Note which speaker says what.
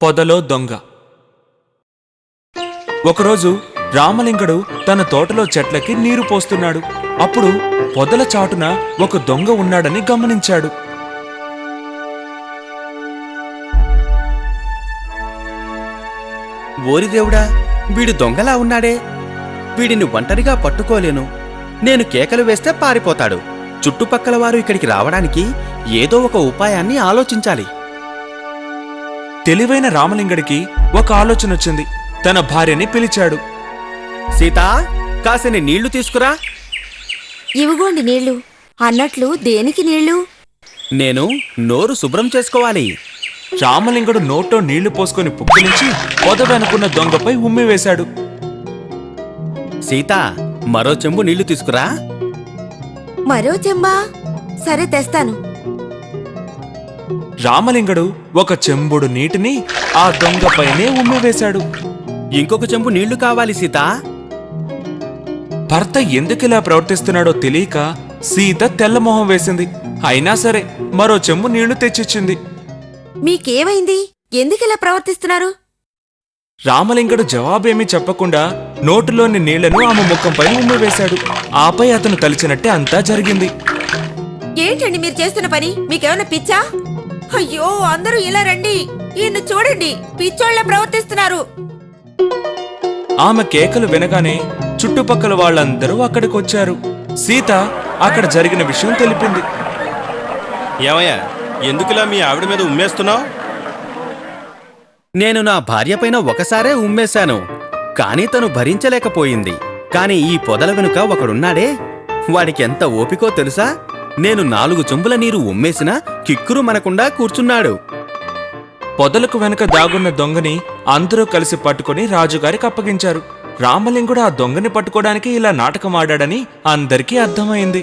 Speaker 1: పొదలో దొంగ. ఒకరోజు రామలింగడు తన తోటలో చెట్లకి నీరు పోస్తున్నాడు. అప్పుడు పొదల చాటున ఒక దొంగ ఉన్నాడని గమనించాడు.
Speaker 2: ఓరిదేవుడా, వీడు దొంగలా ఉన్నాడే. వీడిని ఒంటరిగా పట్టుకోలేను. నేను కేకలు వేస్తే పారిపోతాడు. చుట్టుపక్కల వారు ఇక్కడికి రావడానికి ఏదో ఒక ఉపాయాన్ని ఆలోచించాలి.
Speaker 1: తెలివైన రామలింగడికి ఒక ఆలోచన వచ్చింది. తన భార్యని పిలిచాడు.
Speaker 2: సీతా, కాసిని నీళ్లు తీసుకురా.
Speaker 3: ఇవిగోండి నీళ్లు. అన్నట్లు దేనికి నీళ్లు?
Speaker 2: నేను నోరు శుభ్రం చేసుకోవాలి.
Speaker 1: రామలింగడు నోట్లో నీళ్లు పోసుకొని పుక్కిలించి పొద వెనుకున్న దొంగపై ఉమ్మివేశాడు.
Speaker 2: సీతా, మరో చెంబు నీళ్లు తీసుకురా.
Speaker 3: మరో చెంబా? సరే తెస్తాను.
Speaker 1: రామలింగడు ఒక చెంబుడు నీటిని ఆ దొంగపైనే ఉమ్మివేశాడు.
Speaker 2: ఇంకొక చెంబు నీళ్లు కావాలి సీతా.
Speaker 1: భర్త ఎందుకిలా ప్రవర్తిస్తున్నాడో తెలియక సీత తెల్లమొహం వేసింది. అయినా సరే మరో చెంబు నీళ్లు తెచ్చిచ్చింది.
Speaker 3: మీకేమైంది? ఎందుకిలా ప్రవర్తిస్తున్నారు?
Speaker 1: రామలింగడు జవాబేమీ చెప్పకుండా నోటులోని నీళ్లను ఆమె ముఖంపై ఉమ్మివేశాడు. ఆపై అతను తలిచినట్టే అంతా జరిగింది.
Speaker 3: ఏంటండి మీరు చేస్తున్న పని? మీకేమైనా పిచ్చా? అయ్యో, అందరూ ఇలా రండి. ఈయన్ని చూడండి, పిచ్చోళ్ళ ప్రవర్తిస్తున్నారు.
Speaker 1: ఆమె కేకలు వినగానే చుట్టుపక్కల వాళ్ళందరూ అక్కడికొచ్చారు. సీత అక్కడ జరిగిన విషయం తెలిపింది.
Speaker 4: ఏమయ్యా, ఎందుకులా మీ ఆవిడ మీద ఉమ్మేస్తున్నావు?
Speaker 2: నేను నా భార్య పైన ఒకసారే ఉమ్మేశాను, కాని తను భరించలేకపోయింది. కాని ఈ పొదల వెనుక ఒకడున్నాడే, వాడికెంత ఓపికో తెలుసా? నేను 4 చెంబుల నీరు ఉమ్మేసినా కిక్కురు మనకుండా కూర్చున్నాడు.
Speaker 1: పొదలకు వెనుక దాగున్న దొంగని అందరూ కలిసి పట్టుకుని రాజుగారికి అప్పగించారు. రామలింగుడు ఆ దొంగని పట్టుకోవడానికి ఇలా నాటకమాడాడని అందరికీ అర్థమైంది.